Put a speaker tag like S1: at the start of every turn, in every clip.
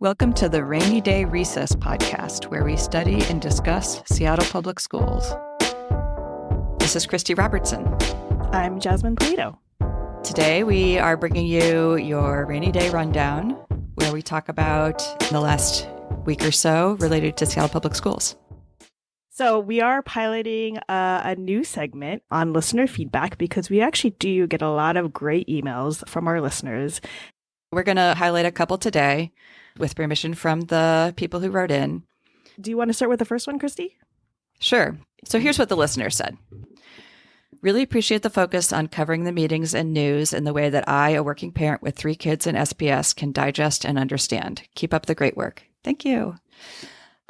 S1: Welcome to the Rainy Day Recess podcast, where we study and discuss Seattle Public Schools. This is Christy Robertson.
S2: I'm Jasmine Polito.
S1: Today we are bringing you your Rainy Day Rundown, where we talk about the last week or so related to Seattle Public Schools.
S2: So we are piloting a new segment on listener feedback because we actually do get a lot of great emails from our listeners.
S1: We're going to highlight a couple today with permission from the people who wrote in.
S2: Do you want to start with the first one, Christy?
S1: Sure. So here's what the listener said. Really appreciate the focus on covering the meetings and news in the way that I, a working parent with 3 kids in SPS, can digest and understand. Keep up the great work. Thank you.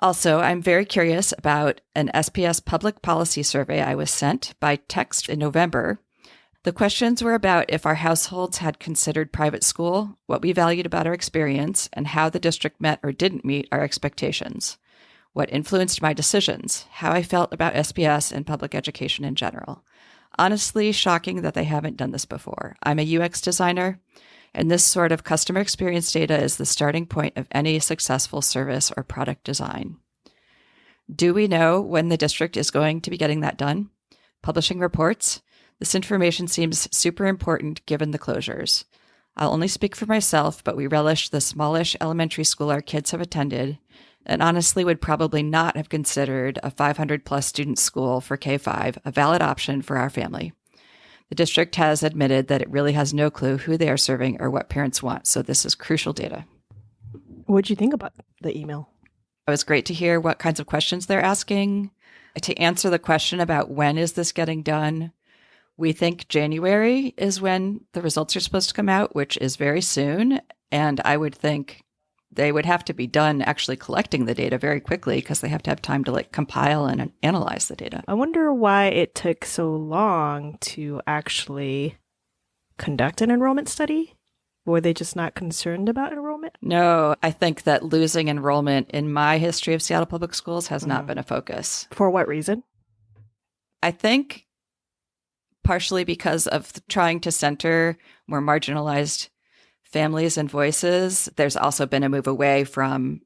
S1: Also, I'm very curious about an SPS public policy survey I was sent by text in November. The questions were about if our households had considered private school, what we valued about our experience, and how the district met or didn't meet our expectations. What influenced my decisions, how I felt about SPS and public education in general. Honestly, shocking that they haven't done this before. I'm a UX designer, and this sort of customer experience data is the starting point of any successful service or product design. Do we know when the district is going to be getting that done? Publishing reports? This information seems super important given the closures. I'll only speak for myself, but we relish the smallish elementary school our kids have attended, and honestly would probably not have considered a 500-plus student school for K-5 a valid option for our family. The district has admitted that it really has no clue who they are serving or what parents want, so this is crucial data.
S2: What'd you think about the email?
S1: It was great to hear what kinds of questions they're asking. To answer the question about when is this getting done, we think January is when the results are supposed to come out, which is very soon. And I would think they would have to be done actually collecting the data very quickly because they have to have time to compile and analyze the data.
S2: I wonder why it took so long to actually conduct an enrollment study. Were they just not concerned about enrollment?
S1: No, I think that losing enrollment in my history of Seattle Public Schools has not been a focus.
S2: For what reason?
S1: I think partially because of trying to center more marginalized families and voices. There's also been a move away from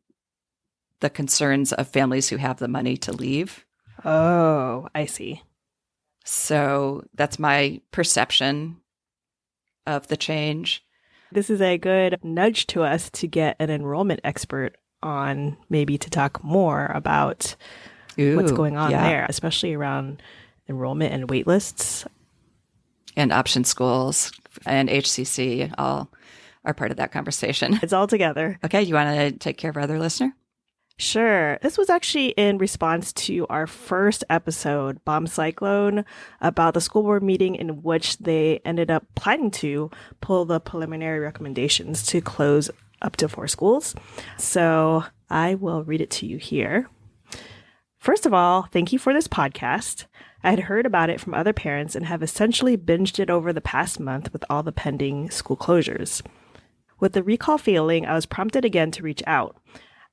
S1: the concerns of families who have the money to leave.
S2: Oh, I see.
S1: So that's my perception of the change.
S2: This is a good nudge to us to get an enrollment expert on, maybe to talk more about what's going on there, especially around enrollment and wait lists.
S1: And option schools and HCC all are part of that conversation.
S2: It's all together.
S1: Okay, you want to take care of our other listener?
S2: Sure. This was actually in response to our first episode, Bomb Cyclone, about the school board meeting in which they ended up planning to pull the preliminary recommendations to close up to 4 schools. So I will read it to you here. First of all, thank you for this podcast. I had heard about it from other parents and have essentially binged it over the past month with all the pending school closures. With the recall failing, I was prompted again to reach out.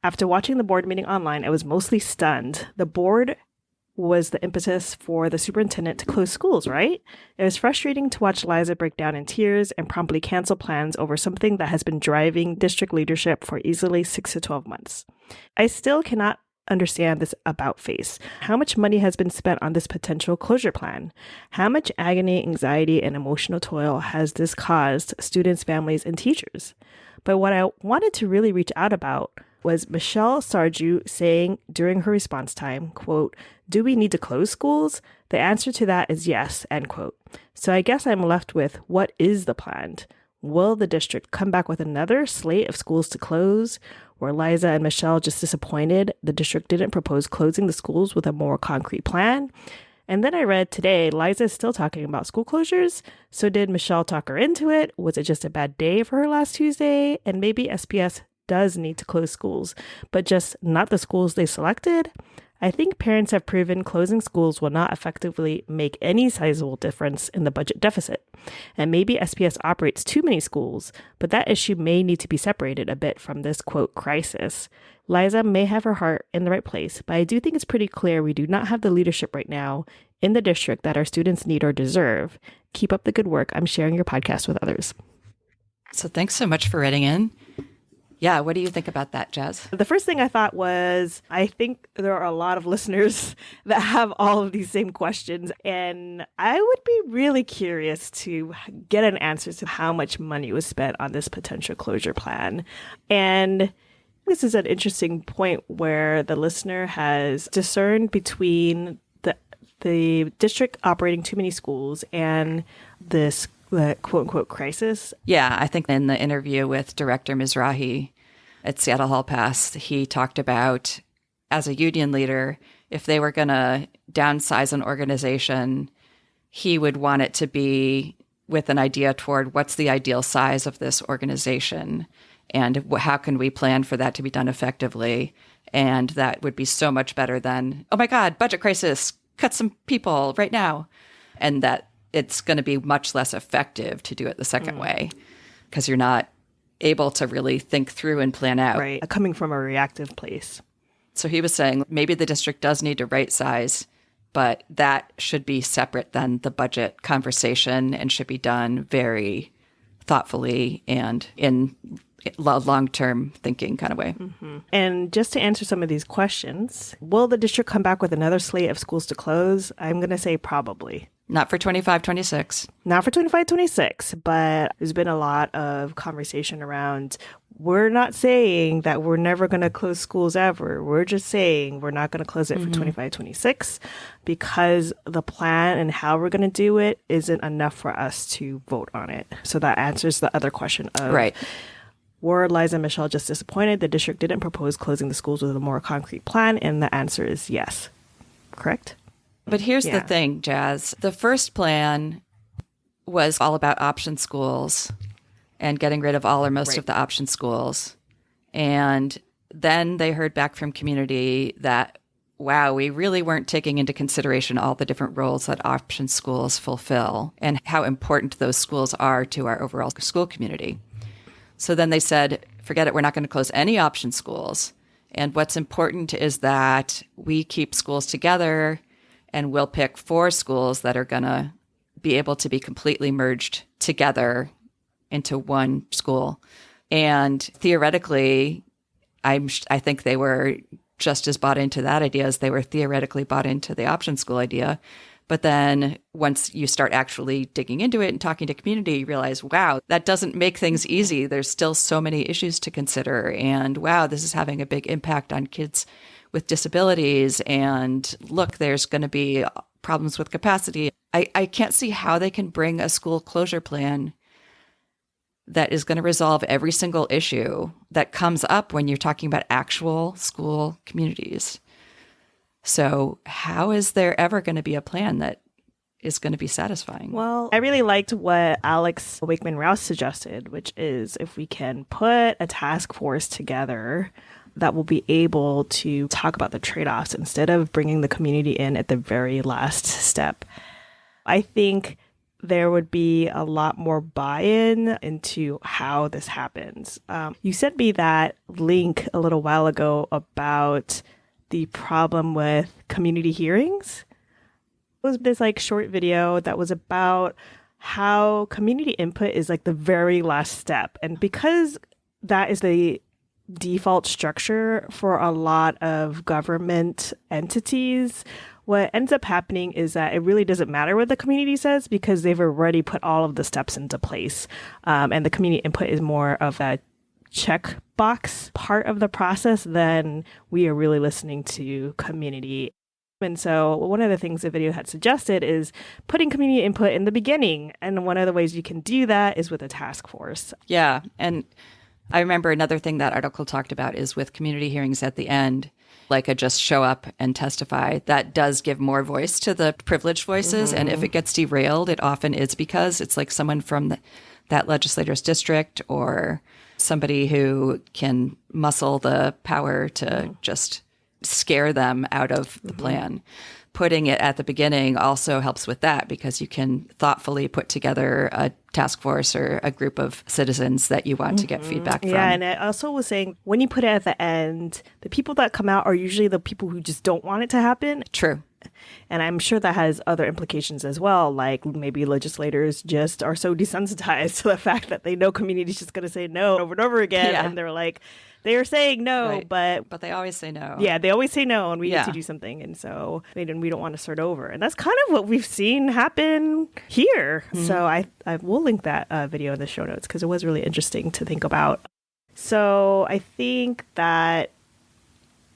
S2: After watching the board meeting online, I was mostly stunned. The board was the impetus for the superintendent to close schools, right? It was frustrating to watch Liza break down in tears and promptly cancel plans over something that has been driving district leadership for easily 6 to 12 months. I still cannot understand this about face. How much money has been spent on this potential closure plan? How much agony, anxiety, and emotional toil has this caused students, families, and teachers? But what I wanted to really reach out about was Michelle Sarju saying during her response time, quote, "Do we need to close schools? The answer to that is yes," end quote. So I guess I'm left with, what is the plan? Will the district come back with another slate of schools to close? Were Liza and Michelle just disappointed the district didn't propose closing the schools with a more concrete plan? And then I read today, Liza is still talking about school closures. So did Michelle talk her into it? Was it just a bad day for her last Tuesday? And maybe SPS does need to close schools, but just not the schools they selected? I think parents have proven closing schools will not effectively make any sizable difference in the budget deficit. And maybe SPS operates too many schools, but that issue may need to be separated a bit from this, quote, crisis. Liza may have her heart in the right place, but I do think it's pretty clear we do not have the leadership right now in the district that our students need or deserve. Keep up the good work. I'm sharing your podcast with others.
S1: So thanks so much for writing in. Yeah, what do you think about that, Jazz?
S2: The first thing I thought was, I think there are a lot of listeners that have all of these same questions, and I would be really curious to get an answer to how much money was spent on this potential closure plan. And this is an interesting point where the listener has discerned between the district operating too many schools and this quote-unquote crisis.
S1: Yeah, I think in the interview with Director Mizrahi at Seattle Hall Pass, he talked about, as a union leader, if they were going to downsize an organization, he would want it to be with an idea toward what's the ideal size of this organization and how can we plan for that to be done effectively. And that would be so much better than, oh my God, budget crisis, cut some people right now. And that it's going to be much less effective to do it the second way because you're not able to really think through and plan out.
S2: Right. Coming from a reactive place.
S1: So he was saying maybe the district does need to right size, but that should be separate than the budget conversation and should be done very thoughtfully and in long-term thinking kind of way.
S2: Mm-hmm. And just to answer some of these questions, will the district come back with another slate of schools to close? I'm going to say probably.
S1: Not for 25-26.
S2: Not for 25-26, but there's been a lot of conversation around, we're not saying that we're never going to close schools ever. We're just saying we're not going to close it for 25-26 because the plan and how we're going to do it isn't enough for us to vote on it. So that answers the other question of,
S1: right.
S2: Were Liza and Michelle just disappointed the district didn't propose closing the schools with a more concrete plan? And the answer is yes. Correct?
S1: But here's the thing, Jazz. The first plan was all about option schools and getting rid of all or most of the option schools. And then they heard back from community that, wow, we really weren't taking into consideration all the different roles that option schools fulfill and how important those schools are to our overall school community. So then they said, forget it, we're not going to close any option schools. And what's important is that we keep schools together and we'll pick 4 schools that are going to be able to be completely merged together into one school. And theoretically, I think they were just as bought into that idea as they were theoretically bought into the option school idea. But then once you start actually digging into it and talking to community, you realize, wow, that doesn't make things easy. There's still so many issues to consider. And wow, this is having a big impact on kids with disabilities. And look, there's going to be problems with capacity. I can't see how they can bring a school closure plan that is going to resolve every single issue that comes up when you're talking about actual school communities. So how is there ever going to be a plan that is going to be satisfying?
S2: Well, I really liked what Alex Wakeman-Rouse suggested, which is if we can put a task force together that will be able to talk about the trade-offs instead of bringing the community in at the very last step. I think there would be a lot more buy-in into how this happens. You sent me that link a little while ago about the problem with community hearings. It was this short video that was about how community input is the very last step. And because that is the default structure for a lot of government entities, what ends up happening is that it really doesn't matter what the community says because they've already put all of the steps into place. And the community input is more of a checkbox part of the process than we are really listening to community. And so one of the things the video had suggested is putting community input in the beginning. And one of the ways you can do that is with a task force.
S1: Yeah. And I remember another thing that article talked about is with community hearings at the end, like a just show up and testify. That does give more voice to the privileged voices. Mm-hmm. And if it gets derailed, it often is because it's someone from that legislator's district or somebody who can muscle the power to just scare them out of the plan. Putting it at the beginning also helps with that because you can thoughtfully put together a task force or a group of citizens that you want to get feedback from.
S2: Yeah, and I also was saying when you put it at the end, the people that come out are usually the people who just don't want it to happen.
S1: True.
S2: And I'm sure that has other implications as well. Like maybe legislators just are so desensitized to the fact that they know community's just going to say no over and over again.
S1: Yeah.
S2: And they're like, they are saying no,
S1: But they always say no.
S2: yeah, they always say no and we
S1: Yeah.
S2: need to do something. And so we don't want to start over. And that's kind of what we've seen happen here. So I will link that video in the show notes because it was really interesting to think about. So I think that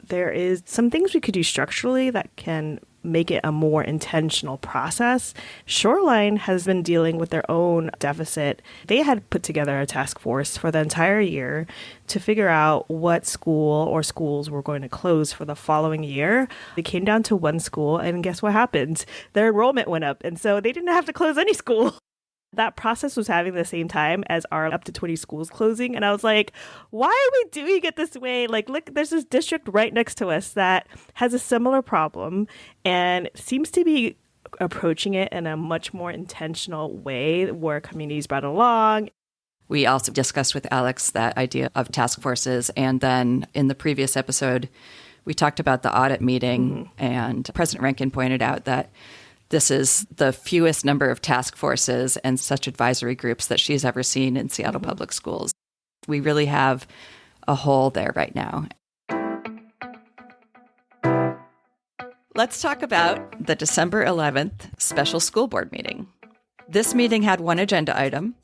S2: there is some things we could do structurally that can make it a more intentional process. Shoreline has been dealing with their own deficit. They had put together a task force for the entire year to figure out what school or schools were going to close for the following year. They came down to one school, and guess what happened? Their enrollment went up, and so they didn't have to close any school. That process was happening at the same time as our up to 20 schools closing. And I was like, why are we doing it this way? Like, look, there's this district right next to us that has a similar problem and seems to be approaching it in a much more intentional way where communities brought along.
S1: We also discussed with Alex that idea of task forces. And then in the previous episode, we talked about the audit meeting, and President Rankin pointed out that this is the fewest number of task forces and such advisory groups that she's ever seen in Seattle Public Schools. We really have a hole there right now. Let's talk about the December 11th special school board meeting. This meeting had one agenda item,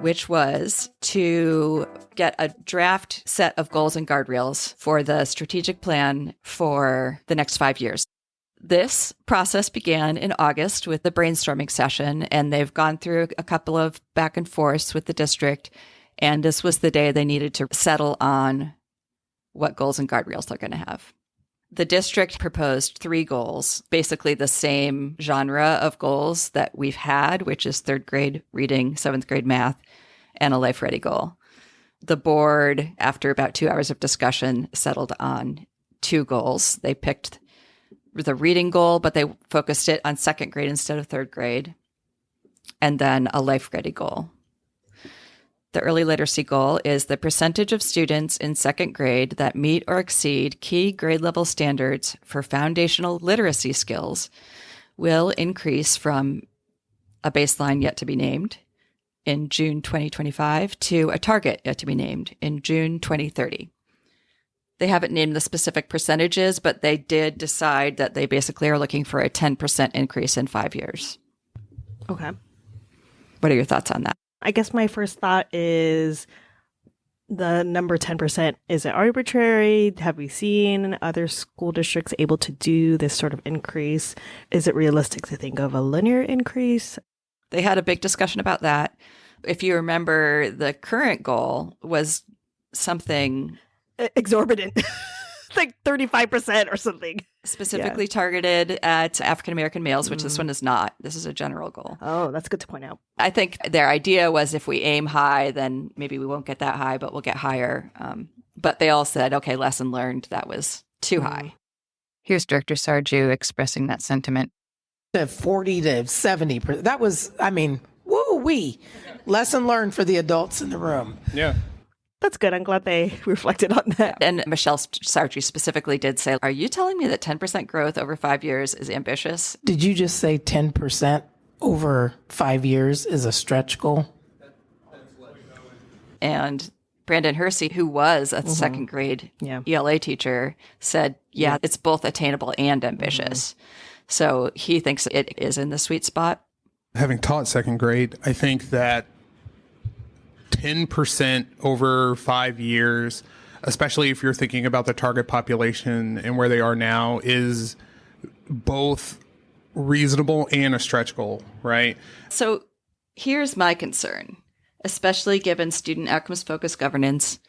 S1: which was to get a draft set of goals and guardrails for the strategic plan for the next 5 years. This process began in August with the brainstorming session, and they've gone through a couple of back and forths with the district, and this was the day they needed to settle on what goals and guardrails they're going to have. The district proposed 3 goals, basically the same genre of goals that we've had, which is 3rd grade reading, 7th grade math, and a life ready goal. The board, after about 2 hours of discussion, settled on 2 goals. They picked the reading goal, but they focused it on 2nd grade instead of 3rd grade, and then a life ready goal. The early literacy goal is the percentage of students in 2nd grade that meet or exceed key grade level standards for foundational literacy skills will increase from a baseline yet to be named in June 2025 to a target yet to be named in June 2030. They haven't named the specific percentages, but they did decide that they basically are looking for a 10% increase in 5 years.
S2: Okay.
S1: What are your thoughts on that?
S2: I guess my first thought is the number 10%, is it arbitrary? Have we seen other school districts able to do this sort of increase? Is it realistic to think of a linear increase?
S1: They had a big discussion about that. If you remember, the current goal was something
S2: exorbitant, like 35% or something.
S1: Specifically targeted at African-American males, which this one is not. This is a general goal.
S2: Oh, that's good to point out.
S1: I think their idea was if we aim high, then maybe we won't get that high, but we'll get higher. But they all said, okay, lesson learned, that was too high.
S3: Here's Director Sarju expressing that sentiment.
S4: The 40 to 70%. That was, woo-wee. Lesson learned for the adults in the room.
S5: Yeah.
S2: That's good. I'm glad they reflected on that.
S1: And Michelle Sartre specifically did say, are you telling me that 10% growth over 5 years is ambitious?
S4: Did you just say 10% over 5 years is a stretch goal?
S1: And Brandon Hersey, who was a 2nd grade ELA teacher, said, yeah, it's both attainable and ambitious. So he thinks it is in the sweet spot.
S5: Having taught 2nd grade, I think that 10% over 5 years, especially if you're thinking about the target population and where they are now, is both reasonable and a stretch goal, right?
S1: So here's my concern, especially given student outcomes focused governance,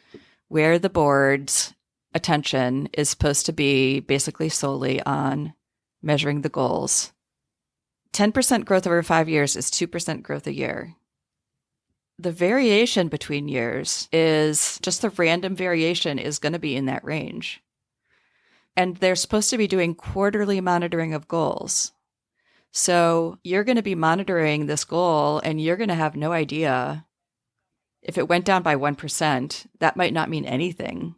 S1: where the board's attention is supposed to be basically solely on measuring the goals. 10% growth over 5 years is 2% growth a year. The variation between years is just the random variation is going to be in that range. And they're supposed to be doing quarterly monitoring of goals. So you're going to be monitoring this goal and you're going to have no idea. If it went down by 1%, that might not mean anything.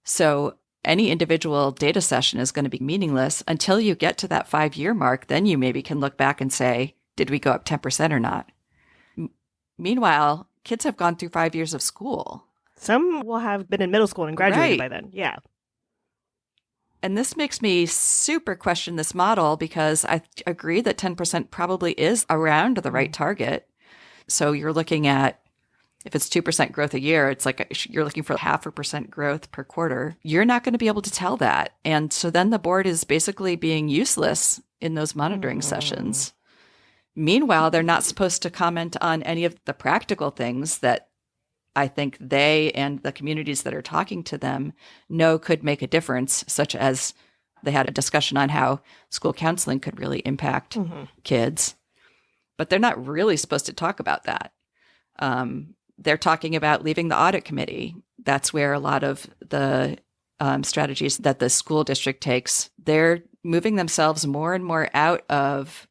S1: So any individual data session is going to be meaningless until you get to that 5-year mark. Then you maybe can look back and say, did we go up 10% or not? Meanwhile, kids have gone through 5 years of school.
S2: Some will have been in middle school and graduated
S1: Right.
S2: by then. Yeah.
S1: And this makes me super question this model, because I agree that 10% probably is around the right target. So you're looking at, if it's 2% growth a year, it's like you're looking for 0.5% growth per quarter. You're not going to be able to tell that. And so then the board is basically being useless in those monitoring sessions. Meanwhile, they're not supposed to comment on any of the practical things that I think they and the communities that are talking to them know could make a difference, such as they had a discussion on how school counseling could really impact kids. But they're not really supposed to talk about that. They're talking about leaving the audit committee. That's where a lot of the strategies that the school district takes, they're moving themselves more and more out of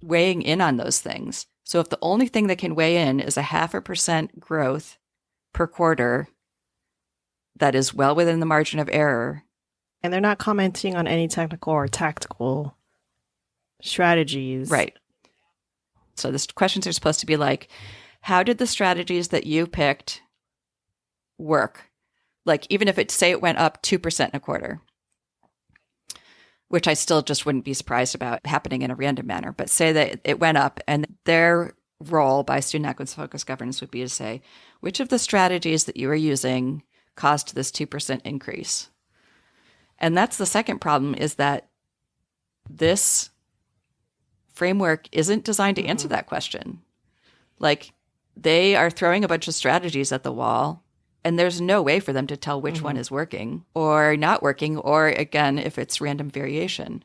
S1: weighing in on those things. So if the only thing that can weigh in is 0.5% growth per quarter, that is well within the margin of error.
S2: And they're not commenting on any technical or tactical strategies.
S1: Right. So the questions are supposed to be like, how did the strategies that you picked work? Like, even if say it went up 2% in a quarter, which I still just wouldn't be surprised about happening in a random manner, but say that it went up, and their role by student outcomes focused governance would be to say, which of the strategies that you are using caused this 2% increase? And that's the second problem, is that this framework isn't designed to answer that question. Like, they are throwing a bunch of strategies at the wall, and there's no way for them to tell which one is working or not working, or again, if it's random variation.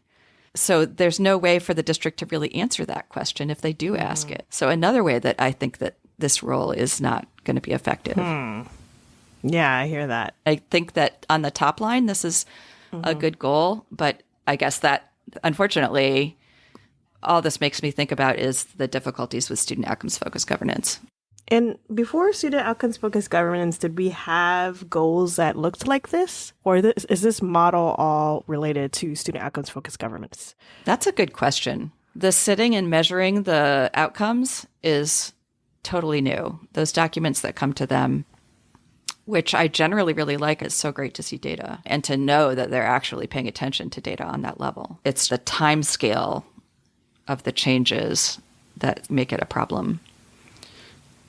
S1: So there's no way for the district to really answer that question if they do ask it. So another way that I think that this role is not going to be effective.
S2: Yeah, I hear that.
S1: I think that on the top line, this is a good goal, but I guess that, unfortunately, all this makes me think about is the difficulties with student outcomes focused governance.
S2: And before student outcomes focused governance, did we have goals that looked like this? Or is this model all related to student outcomes focused governance?
S1: That's a good question. The sitting and measuring the outcomes is totally new. Those documents that come to them, which I generally really like, is so great to see data and to know that they're actually paying attention to data on that level. It's the time scale of the changes that make it a problem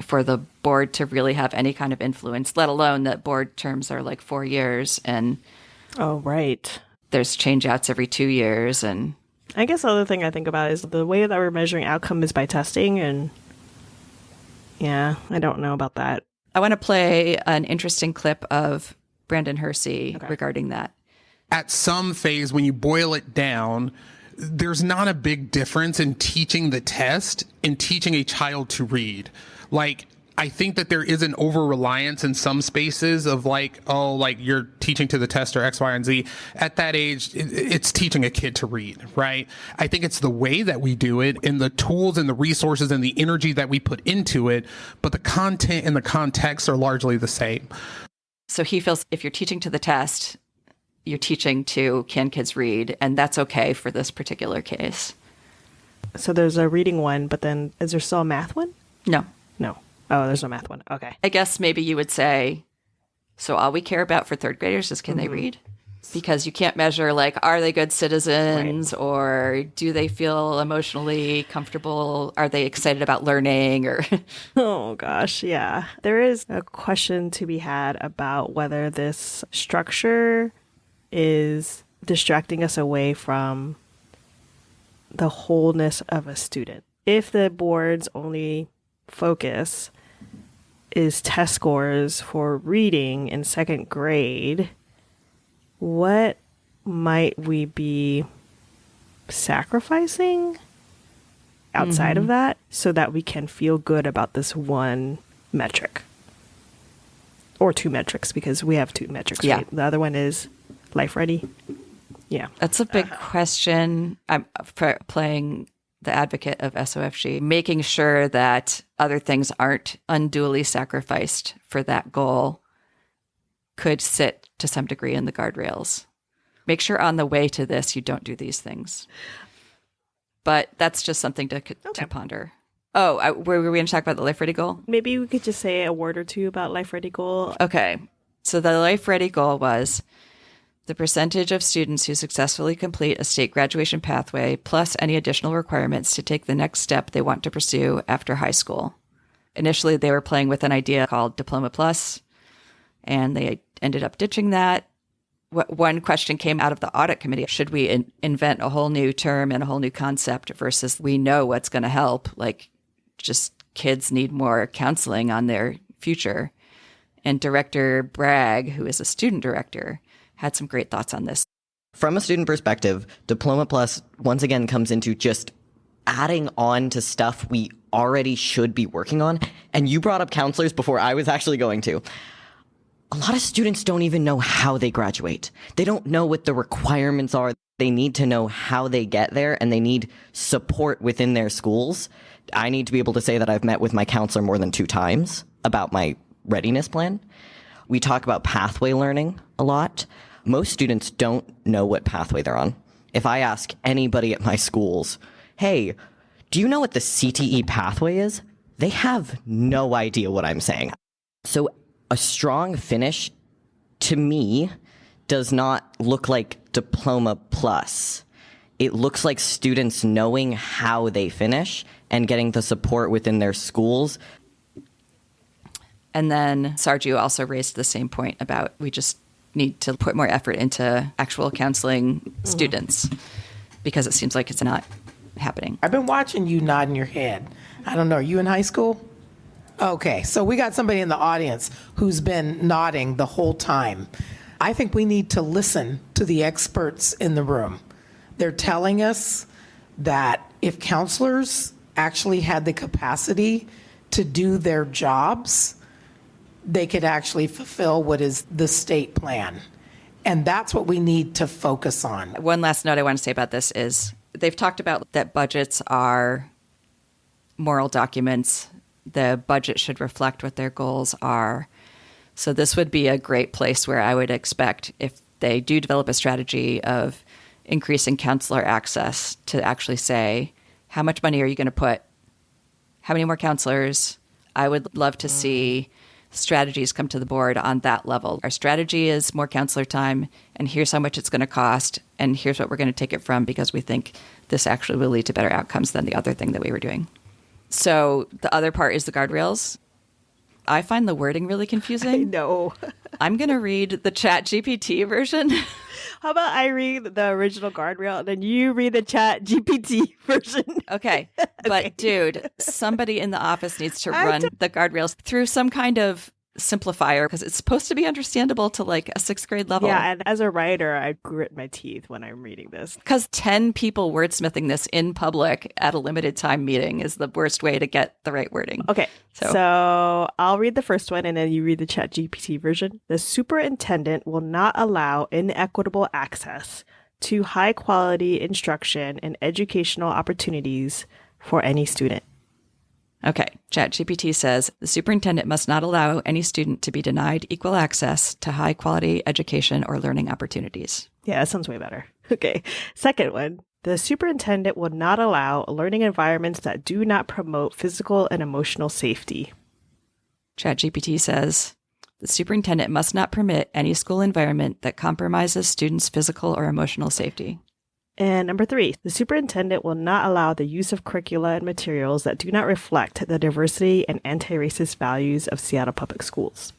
S1: for the board to really have any kind of influence, let alone that board terms are like 4 years and
S2: right.
S1: There's change outs every 2 years. And
S2: I guess the other thing I think about is the way that we're measuring outcome is by testing. And yeah, I don't know about that.
S1: I want to play an interesting clip of Brandon Hersey regarding that.
S5: At some phase, when you boil it down, there's not a big difference in teaching the test and teaching a child to read. Like, I think that there is an over-reliance in some spaces of like, oh, like you're teaching to the test or X, Y, and Z. At that age, it's teaching a kid to read, right? I think it's the way that we do it and the tools and the resources and the energy that we put into it, but the content and the context are largely the same.
S1: So he feels if you're teaching to the test, you're teaching to can kids read, and that's okay for this particular case.
S2: So there's a reading one, but then is there still a math one?
S1: No.
S2: No. Oh, there's no math one. Okay.
S1: I guess maybe you would say, so all we care about for third graders is can they read? Because you can't measure, like, are they good citizens, or do they feel emotionally comfortable? Are they excited about learning? Or
S2: Oh, gosh. Yeah. There is a question to be had about whether this structure is distracting us away from the wholeness of a student. If the board's only focus is test scores for reading in second grade, what might we be sacrificing outside of that so that we can feel good about this one metric? Or two metrics, because we have two metrics,
S1: Yeah.
S2: right? The other one is life ready. Yeah.
S1: that's a big question. I'm playing the advocate of SOFG, making sure that other things aren't unduly sacrificed for that goal. could sit to some degree in the guardrails. Make sure on the way to this, you don't do these things. But that's just something to ponder. Oh, were we going to talk about the Life Ready goal?
S2: Maybe we could just say a word or two about Life Ready goal.
S1: Okay. So the Life Ready goal was the percentage of students who successfully complete a state graduation pathway plus any additional requirements to take the next step they want to pursue after high school. Initially, they were playing with an idea called Diploma Plus, and they ended up ditching that. One question came out of the audit committee. Should we invent a whole new term and a whole new concept versus we know what's going to help? Like, just kids need more counseling on their future. And Director Bragg, who is a student director, had some great thoughts on this.
S6: From a student perspective, Diploma Plus once again comes into just adding on to stuff we already should be working on. And you brought up counselors before I was actually going to. A lot of students don't even know how they graduate. They don't know what the requirements are. They need to know how they get there, and they need support within their schools. I need to be able to say that I've met with my counselor more than 2 times about my readiness plan. We talk about pathway learning a lot. Most students don't know what pathway they're on. If I ask anybody at my schools, hey, do you know what the CTE pathway is? They have no idea what I'm saying. So a strong finish, to me, does not look like Diploma Plus. It looks like students knowing how they finish and getting the support within their schools.
S1: And then Sarju also raised the same point about we just need to put more effort into actual counseling students because it seems like it's not happening.
S4: I've been watching you nodding your head. I don't know, are you in high school? Okay, so we got somebody in the audience who's been nodding the whole time. I think we need to listen to the experts in the room. They're telling us that if counselors actually had the capacity to do their jobs, they could actually fulfill what is the state plan. And that's what we need to focus on.
S1: One last note I want to say about this is they've talked about that budgets are moral documents. The budget should reflect what their goals are. So this would be a great place where I would expect if they do develop a strategy of increasing counselor access to actually say, how much money are you going to put? How many more counselors? I would love to see strategies come to the board on that level. Our strategy is more counselor time, and here's how much it's going to cost, and here's what we're going to take it from because we think this actually will lead to better outcomes than the other thing that we were doing. So the other part is the guardrails. I find the wording really confusing.
S2: I know.
S1: I'm going to read the ChatGPT version.
S2: How about I read the original guardrail and then you read the ChatGPT version?
S1: Okay. But dude, somebody in the office needs to run the guardrails through some kind of simplifier because it's supposed to be understandable to like a 6th grade level.
S2: Yeah, and as a writer, I grit my teeth when I'm reading this.
S1: Because 10 people wordsmithing this in public at a limited time meeting is the worst way to get the right wording.
S2: Okay, so I'll read the first one and then you read the ChatGPT version. The superintendent will not allow inequitable access to high quality instruction and educational opportunities for any student.
S1: Okay, ChatGPT says the superintendent must not allow any student to be denied equal access to high quality education or learning opportunities.
S2: Yeah, that sounds way better. Okay, second one. The superintendent will not allow learning environments that do not promote physical and emotional safety.
S1: ChatGPT says the superintendent must not permit any school environment that compromises students' physical or emotional safety.
S2: And number 3, the superintendent will not allow the use of curricula and materials that do not reflect the diversity and anti-racist values of Seattle Public Schools.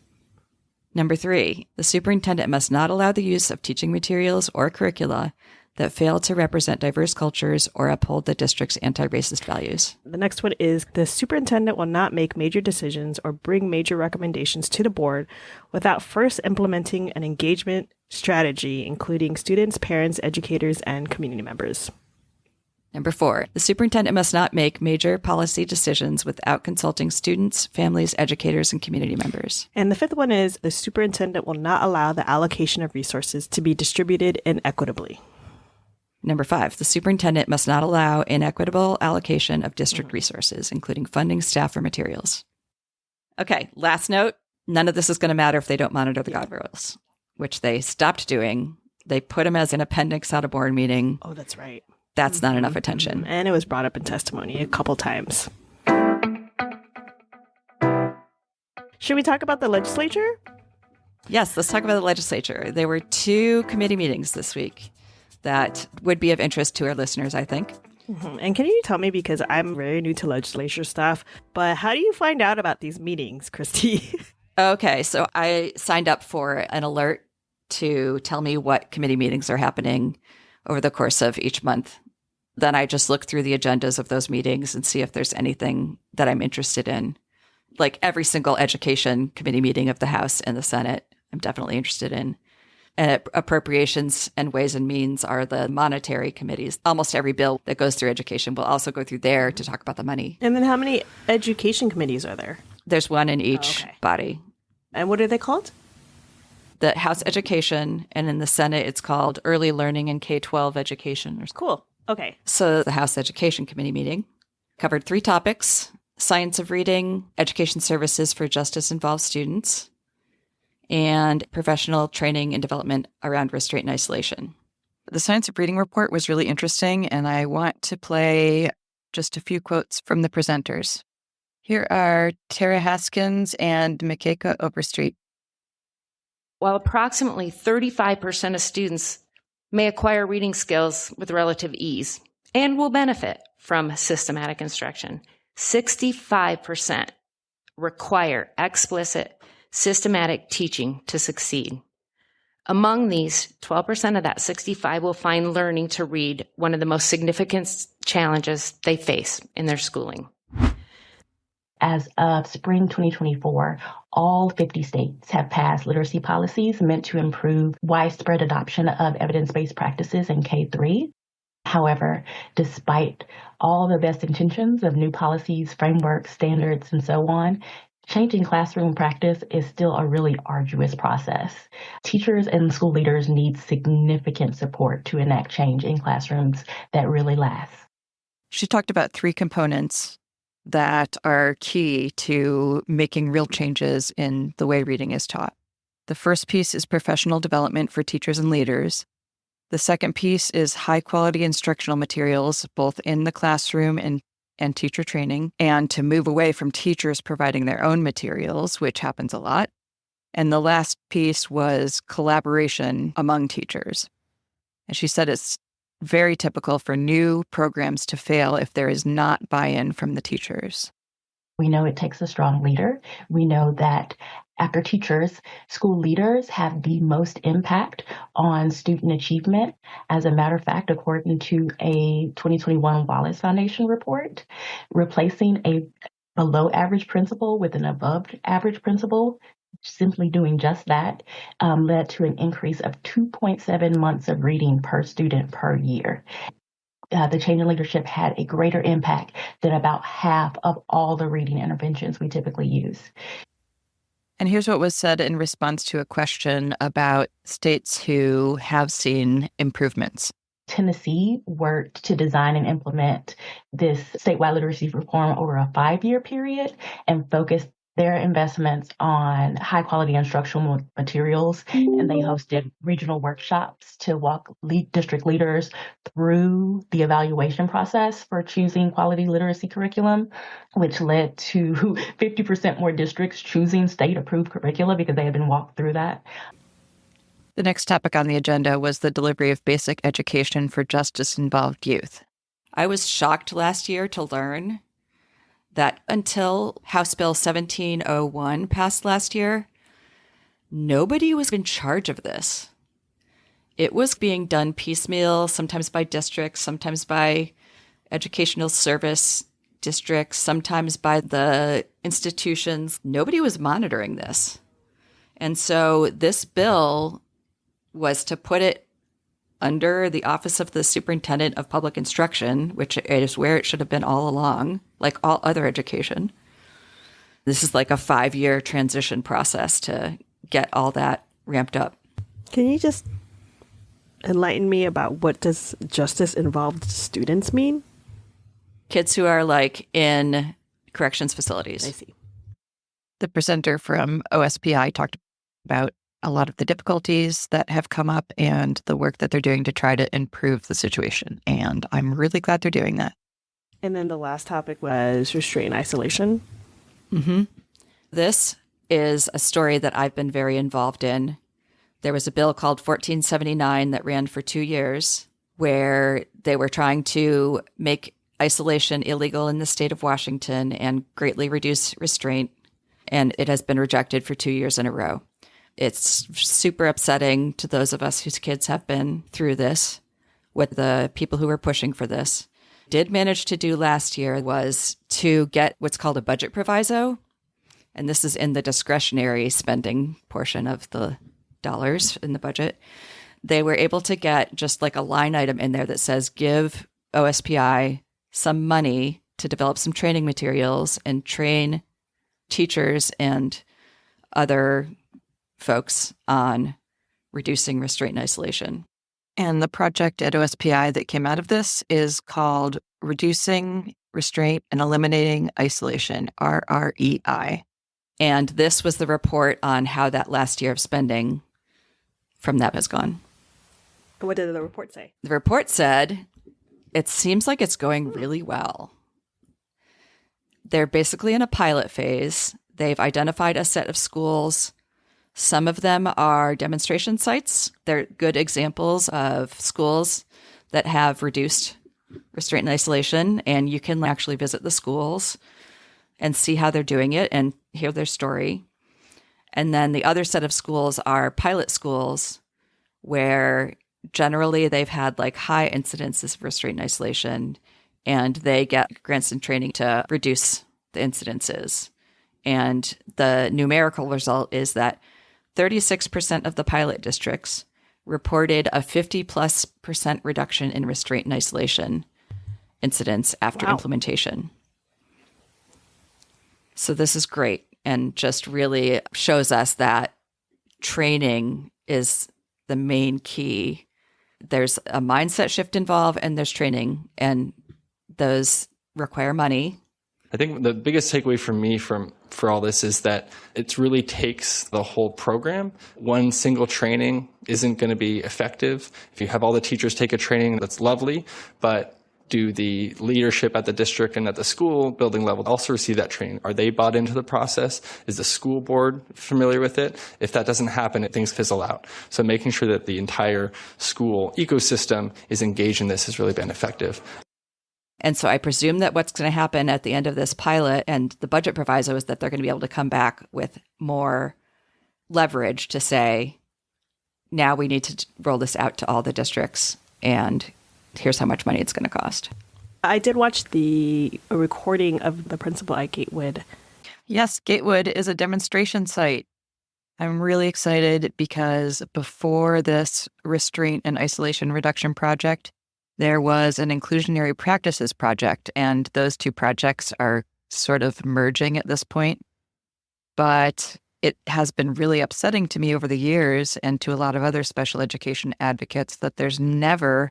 S1: Number 3, the superintendent must not allow the use of teaching materials or curricula that fail to represent diverse cultures or uphold the district's anti-racist values.
S2: The next one is the superintendent will not make major decisions or bring major recommendations to the board without first implementing an engagement strategy, including students, parents, educators, and community members.
S1: Number 4, the superintendent must not make major policy decisions without consulting students, families, educators, and community members.
S2: And the 5th one is the superintendent will not allow the allocation of resources to be distributed inequitably.
S1: Number 5, the superintendent must not allow inequitable allocation of district resources, including funding, staff, or materials. Okay, last note, None of this is going to matter if they don't monitor the guardrails, which they stopped doing. They put them as an appendix at a board meeting.
S2: Oh, that's right.
S1: That's not enough attention.
S2: And it was brought up in testimony a couple times. Should we talk about the legislature?
S1: Yes, let's talk about the legislature. There were 2 committee meetings this week that would be of interest to our listeners, I think.
S2: And can you tell me, because I'm very new to legislature stuff, but how do you find out about these meetings, Christy?
S1: Okay, so I signed up for an alert to tell me what committee meetings are happening over the course of each month. Then I just look through the agendas of those meetings and see if there's anything that I'm interested in. Like every single education committee meeting of the House and the Senate, I'm definitely interested in. And appropriations and ways and means are the monetary committees. Almost every bill that goes through education will also go through there to talk about the money.
S2: And then how many education committees are there?
S1: There's one in each body.
S2: And what are they called?
S1: The House Education, and in the Senate, it's called Early Learning and K-12 Education.
S2: Cool. Okay.
S1: So the House Education Committee meeting covered 3 topics: science of reading, education services for justice-involved students, and professional training and development around restraint and isolation.
S3: The Science of Reading report was really interesting, and I want to play just a few quotes from the presenters. Here are Tara Haskins and Mikeka Overstreet.
S7: While approximately 35% of students may acquire reading skills with relative ease and will benefit from systematic instruction, 65% require explicit, systematic teaching to succeed. Among these, 12% of that 65 will find learning to read one of the most significant challenges they face in their schooling.
S8: As of spring 2024, all 50 states have passed literacy policies meant to improve widespread adoption of evidence-based practices in K-3. However, despite all the best intentions of new policies, frameworks, standards, and so on, changing classroom practice is still a really arduous process. Teachers and school leaders need significant support to enact change in classrooms that really lasts.
S3: She talked about 3 components that are key to making real changes in the way reading is taught. The first piece is professional development for teachers and leaders. The second piece is high-quality instructional materials, both in the classroom and teacher training, and to move away from teachers providing their own materials, which happens a lot. And the last piece was collaboration among teachers. And she said it's very typical for new programs to fail if there is not buy-in from the teachers.
S8: We know it takes a strong leader. We know that after teachers, school leaders have the most impact on student achievement. As a matter of fact, according to a 2021 Wallace Foundation report, replacing a below average principal with an above average principal, simply doing just that, led to an increase of 2.7 months of reading per student per year. The change in leadership had a greater impact than about half of all the reading interventions we typically use.
S3: And here's what was said in response to a question about states who have seen improvements.
S8: Tennessee worked to design and implement this statewide literacy reform over a 5-year period and focused their investments on high quality instructional materials, and they hosted regional workshops to walk district leaders through the evaluation process for choosing quality literacy curriculum, which led to 50% more districts choosing state approved curricula because they had been walked through that.
S3: The next topic on the agenda was the delivery of basic education for justice-involved youth.
S1: I was shocked last year to learn that until House Bill 1701 passed last year, nobody was in charge of this. It was being done piecemeal, sometimes by districts, sometimes by educational service districts, sometimes by the institutions. Nobody was monitoring this. And so this bill was to put it under the Office of the Superintendent of Public Instruction, which is where it should have been all along, like all other education. This is like a 5-year transition process to get all that ramped up.
S2: Can you just enlighten me about what does justice-involved students mean?
S1: Kids who are like in corrections facilities.
S2: I see.
S3: The presenter from OSPI talked about a lot of the difficulties that have come up and the work that they're doing to try to improve the situation. And I'm really glad they're doing that.
S2: And then the last topic was restraint and isolation.
S1: Mm-hmm. This is a story that I've been very involved in. There was a bill called 1479 that ran for 2 years where they were trying to make isolation illegal in the state of Washington and greatly reduce restraint. And it has been rejected for 2 years in a row. It's super upsetting to those of us whose kids have been through this with the people who were pushing for this. Did manage to do last year was to get what's called a budget proviso. And this is in the discretionary spending portion of the dollars in the budget. They were able to get just like a line item in there that says, give OSPI some money to develop some training materials and train teachers and other folks on reducing restraint and isolation.
S3: And the project at OSPI that came out of this is called Reducing Restraint and Eliminating Isolation, RREI.
S1: And this was the report on how that last year of spending from that has gone.
S2: What did the report say?
S1: The report said, it seems like it's going really well. They're basically in a pilot phase. They've identified a set of schools. Some of them are demonstration sites. They're good examples of schools that have reduced restraint and isolation, and you can actually visit the schools and see how they're doing it and hear their story. And then the other set of schools are pilot schools where generally they've had like high incidences of restraint and isolation, and they get grants and training to reduce the incidences. And the numerical result is that 36% of the pilot districts reported a 50+% reduction in restraint and isolation incidents after implementation. So this is great and just really shows us that training is the main key. There's a mindset shift involved and there's training, and those require money.
S9: I think the biggest takeaway for me for all this is that it really takes the whole program. One single training isn't going to be effective. If you have all the teachers take a training, that's lovely, but do the leadership at the district and at the school building level also receive that training? Are they bought into the process? Is the school board familiar with it? If that doesn't happen, things fizzle out. So making sure that the entire school ecosystem is engaged in this has really been effective.
S1: And so I presume that what's going to happen at the end of this pilot and the budget proviso is that they're going to be able to come back with more leverage to say, now we need to roll this out to all the districts, and here's how much money it's going to cost.
S2: I did watch a recording of the principal at Gatewood.
S3: Yes, Gatewood is a demonstration site. I'm really excited because before this restraint and isolation reduction project, there was an inclusionary practices project, and those two projects are sort of merging at this point. But it has been really upsetting to me over the years and to a lot of other special education advocates that there's never,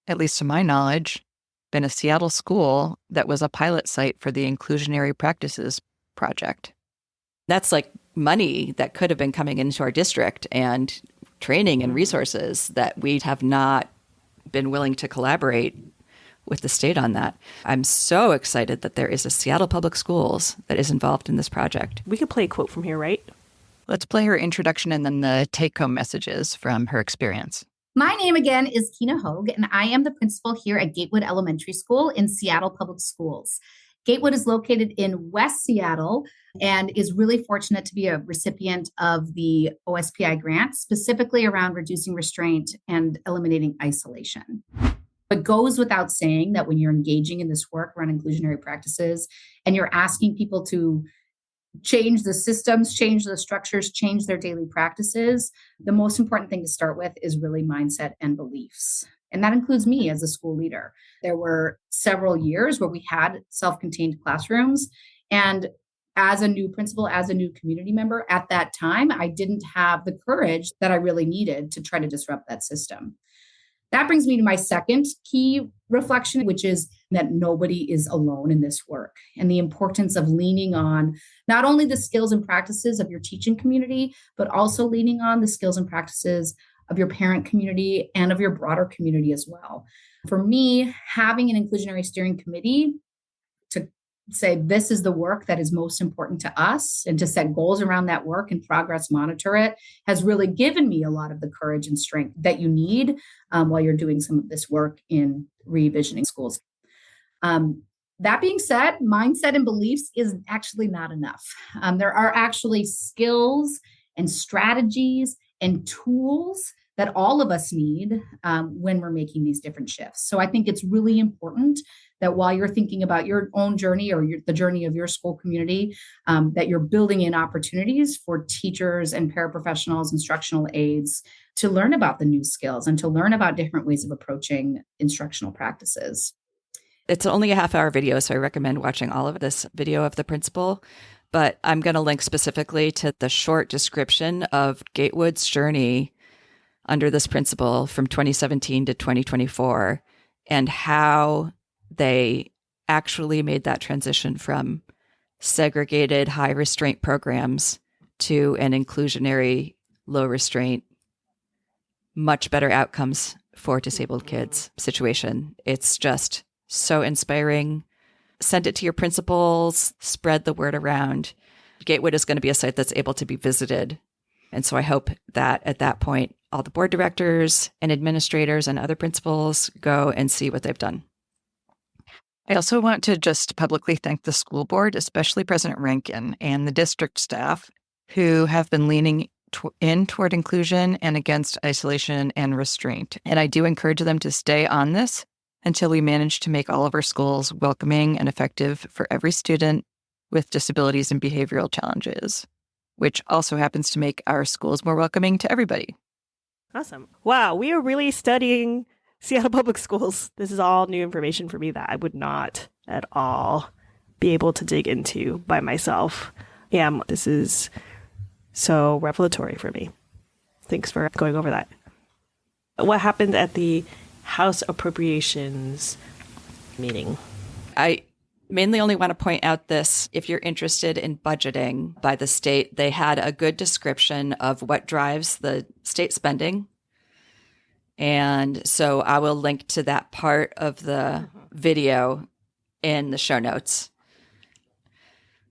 S3: at least to my knowledge, been a Seattle school that was a pilot site for the inclusionary practices project.
S1: That's like money that could have been coming into our district and training and resources that we have not been willing to collaborate with the state on that. I'm so excited that there is a Seattle Public Schools that is involved in this project.
S2: We could play a quote from here, right?
S3: Let's play her introduction and then the take-home messages from her experience.
S10: My name again is Kina Hogue, and I am the principal here at Gatewood Elementary School in Seattle Public Schools. Gatewood is located in West Seattle and is really fortunate to be a recipient of the OSPI grant, specifically around reducing restraint and eliminating isolation. It goes without saying that when you're engaging in this work around inclusionary practices and you're asking people to change the systems, change the structures, change their daily practices, the most important thing to start with is really mindset and beliefs. And that includes me as a school leader. There were several years where we had self-contained classrooms. And as a new principal, as a new community member at that time, I didn't have the courage that I really needed to try to disrupt that system. That brings me to my second key reflection, which is that nobody is alone in this work, and the importance of leaning on not only the skills and practices of your teaching community, but also leaning on the skills and practices of your parent community and of your broader community as well. For me, having an inclusionary steering committee to say this is the work that is most important to us and to set goals around that work and progress monitor it has really given me a lot of the courage and strength that you need while you're doing some of this work in revisioning schools. That being said, mindset and beliefs is actually not enough. There are actually skills and strategies and tools that all of us need when we're making these different shifts. So I think it's really important that while you're thinking about your own journey or the journey of your school community, that you're building in opportunities for teachers and paraprofessionals, instructional aides to learn about the new skills and to learn about different ways of approaching instructional practices.
S1: It's only a half-hour video, so I recommend watching all of this video of the principal. But I'm going to link specifically to the short description of Gatewood's journey under this principal from 2017 to 2024 and how they actually made that transition from segregated high restraint programs to an inclusionary low restraint, much better outcomes for disabled kids situation. It's just so inspiring. Send it to your principals, spread the word around. Gatewood is going to be a site that's able to be visited. And so I hope that at that point, all the board directors and administrators and other principals go and see what they've done.
S3: I also want to just publicly thank the school board, especially President Rankin and the district staff, who have been leaning in toward inclusion and against isolation and restraint. And I do encourage them to stay on this until we manage to make all of our schools welcoming and effective for every student with disabilities and behavioral challenges, which also happens to make our schools more welcoming to everybody.
S2: Awesome. Wow, we are really studying Seattle Public Schools. This is all new information for me that I would not at all be able to dig into by myself. Yeah, this is so revelatory for me. Thanks for going over that. What happened at the House Appropriations meeting?
S1: I mainly only want to point out this. If you're interested in budgeting by the state, they had a good description of what drives the state spending. And so I will link to that part of the video in the show notes.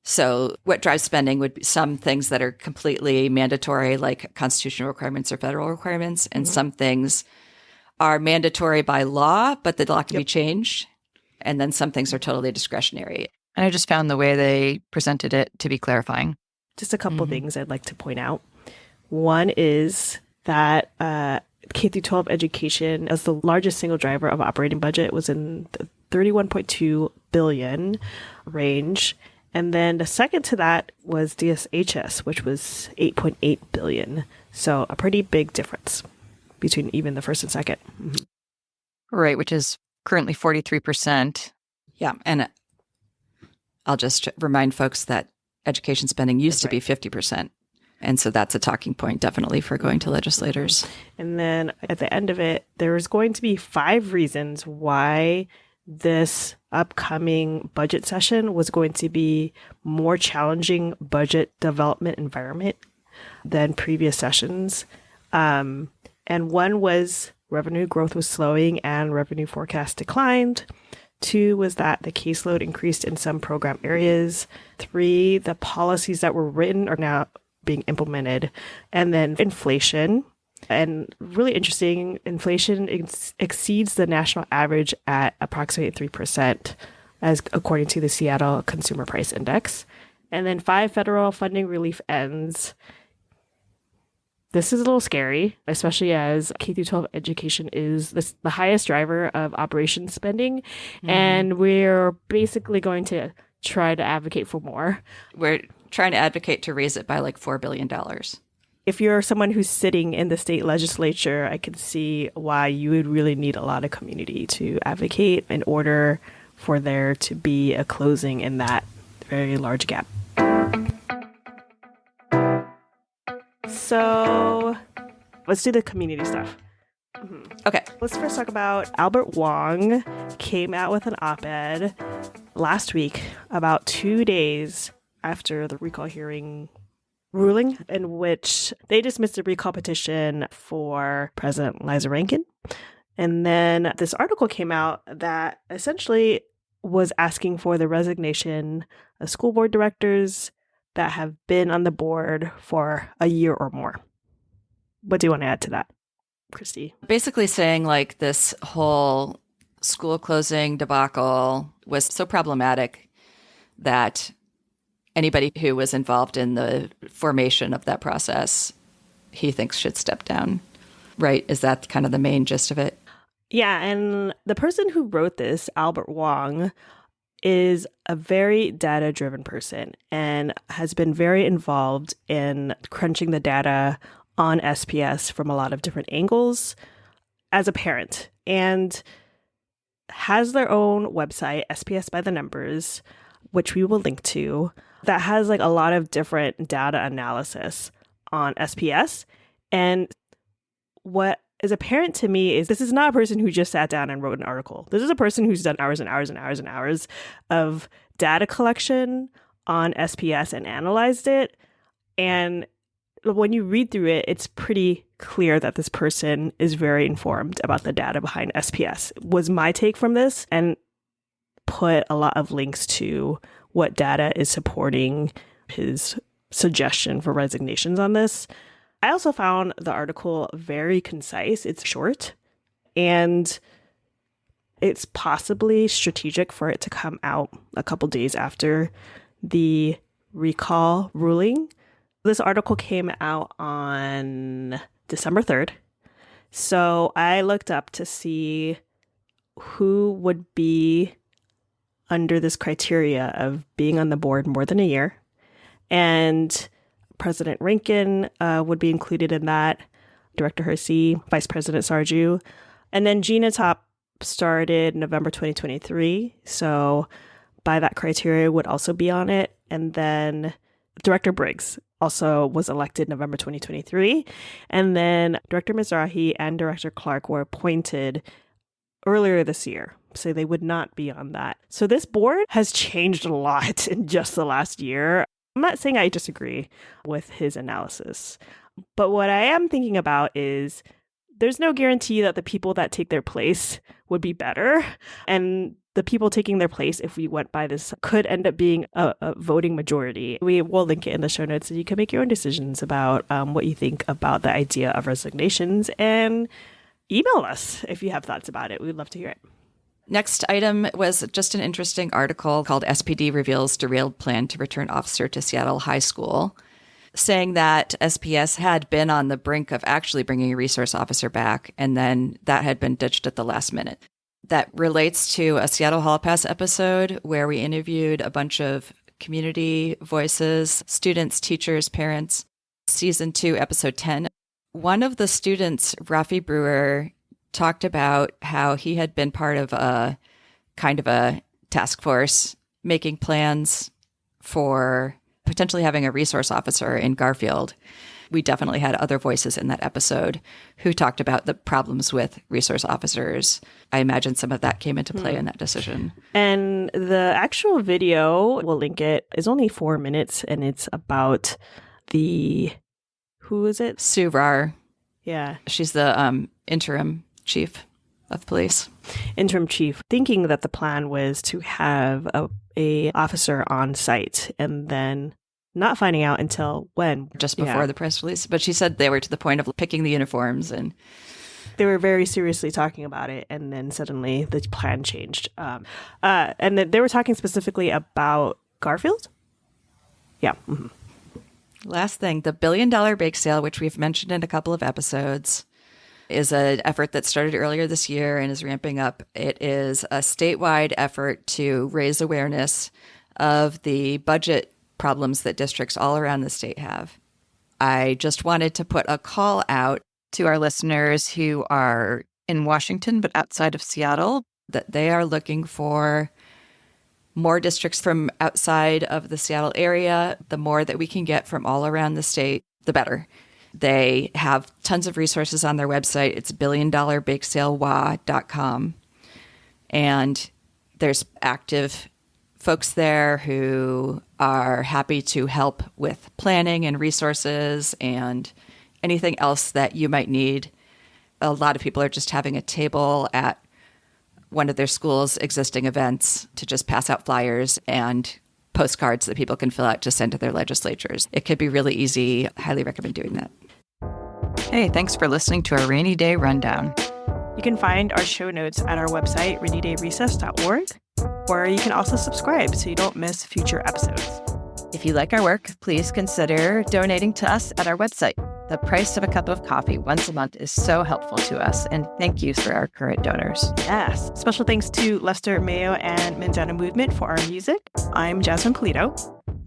S1: So what drives spending would be some things that are completely mandatory, like constitutional requirements or federal requirements, and some things are mandatory by law, but the law can be changed. And then some things are totally discretionary.
S3: And I just found the way they presented it to be clarifying.
S2: Just a couple things I'd like to point out. One is that K-12 education, as the largest single driver of operating budget, was in the $31.2 billion range. And then the second to that was DSHS, which was $8.8 billion. So a pretty big difference between even the first and second.
S3: Right, which is currently 43%.
S1: Yeah. And I'll just remind folks that education spending used to be 50%. And so that's a talking point, definitely, for going to legislators.
S2: And then at the end of it, there's going to be 5 reasons why this upcoming budget session was going to be more challenging budget development environment than previous sessions. And one was revenue growth was slowing and revenue forecast declined. 2 was that the caseload increased in some program areas. 3, the policies that were written are now being implemented. And then inflation. And really interesting, inflation exceeds the national average at approximately 3%, as according to the Seattle Consumer Price Index. And then 5, federal funding relief ends. This is a little scary, especially as K-12 education is the highest driver of operations spending. And we're basically going to try to advocate for more.
S1: We're trying to advocate to raise it by like $4 billion.
S2: If you're someone who's sitting in the state legislature, I can see why you would really need a lot of community to advocate in order for there to be a closing in that very large gap. So let's do the community stuff.
S1: Okay.
S2: Let's first talk about Albert Wong came out with an op-ed last week, about 2 days after the recall hearing ruling, in which they dismissed the recall petition for President Liza Rankin. And then this article came out that essentially was asking for the resignation of school board directors that have been on the board for a year or more. What do you want to add to that, Christy?
S1: Basically saying like this whole school closing debacle was so problematic that anybody who was involved in the formation of that process, he thinks should step down. Right? Is that kind of the main gist of it?
S2: Yeah, and the person who wrote this, Albert Wong, is a very data-driven person and has been very involved in crunching the data on SPS from a lot of different angles as a parent, and has their own website, SPS by the Numbers, which we will link to, that has like a lot of different data analysis on SPS. And what is apparent to me is this is not a person who just sat down and wrote an article. This is a person who's done hours and hours and hours and hours of data collection on SPS and analyzed it. And when you read through it, it's pretty clear that this person is very informed about the data behind SPS, was my take from this, and put a lot of links to what data is supporting his suggestion for resignations on this. I also found the article very concise. It's short, and it's possibly strategic for it to come out a couple days after the recall ruling. This article came out on December 3rd. So I looked up to see who would be under this criteria of being on the board more than a year. And President Rankin would be included in that, Director Hersey, Vice President Sarju. And then Gina Top started November 2023. So by that criteria would also be on it. And then Director Briggs also was elected November 2023. And then Director Mizrahi and Director Clark were appointed earlier this year. So they would not be on that. So this board has changed a lot in just the last year. I'm not saying I disagree with his analysis, but what I am thinking about is there's no guarantee that the people that take their place would be better. And the people taking their place, if we went by this, could end up being a voting majority. We will link it in the show notes so you can make your own decisions about what you think about the idea of resignations, and email us if you have thoughts about it. We'd love to hear it.
S1: Next item was just an interesting article called SPD Reveals Derailed Plan to Return Officer to Seattle High School, saying that SPS had been on the brink of actually bringing a resource officer back, and then that had been ditched at the last minute. That relates to a Seattle Hall Pass episode where we interviewed a bunch of community voices, students, teachers, parents. Season 2, episode 10. One of the students, Rafi Brewer, talked about how he had been part of a kind of a task force making plans for potentially having a resource officer in Garfield. We definitely had other voices in that episode who talked about the problems with resource officers. I imagine some of that came into play in that decision.
S2: And the actual video, we'll link it, is only 4 minutes, and it's about who is it?
S1: Sue Rar.
S2: Yeah.
S1: She's the interim chief of police.
S2: Interim chief, thinking that the plan was to have a officer on site, and then not finding out until when?
S1: Just before the press release. But she said they were to the point of picking the uniforms, and
S2: they were very seriously talking about it, and then suddenly the plan changed. And they were talking specifically about Garfield? Yeah. Mm-hmm.
S1: Last thing, the $1 billion bake sale, which we've mentioned in a couple of episodes, is an effort that started earlier this year and is ramping up. It is a statewide effort to raise awareness of the budget problems that districts all around the state have. I just wanted to put a call out
S3: to our listeners who are in Washington but outside of Seattle
S1: that they are looking for more districts from outside of the Seattle area. The more that we can get from all around the state, the better. They have tons of resources on their website. It's billiondollarbakesalewah.com. And there's active folks there who are happy to help with planning and resources and anything else that you might need. A lot of people are just having a table at one of their school's existing events to just pass out flyers and postcards that people can fill out to send to their legislatures. It could be really easy. I highly recommend doing that.
S3: Hey, thanks for listening to our Rainy Day Rundown.
S2: You can find our show notes at our website, rainydayrecess.org, or you can also subscribe so you don't miss future episodes.
S3: If you like our work, please consider donating to us at our website. The price of a cup of coffee once a month is so helpful to us, and thank you for our current donors.
S2: Yes. Special thanks to Lester Mayo and Manzana Movement for our music. I'm Jasmine Polito.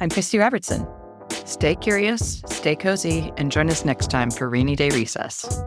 S3: I'm Christy Robertson. Stay curious, stay cozy, and join us next time for Rainy Day Recess.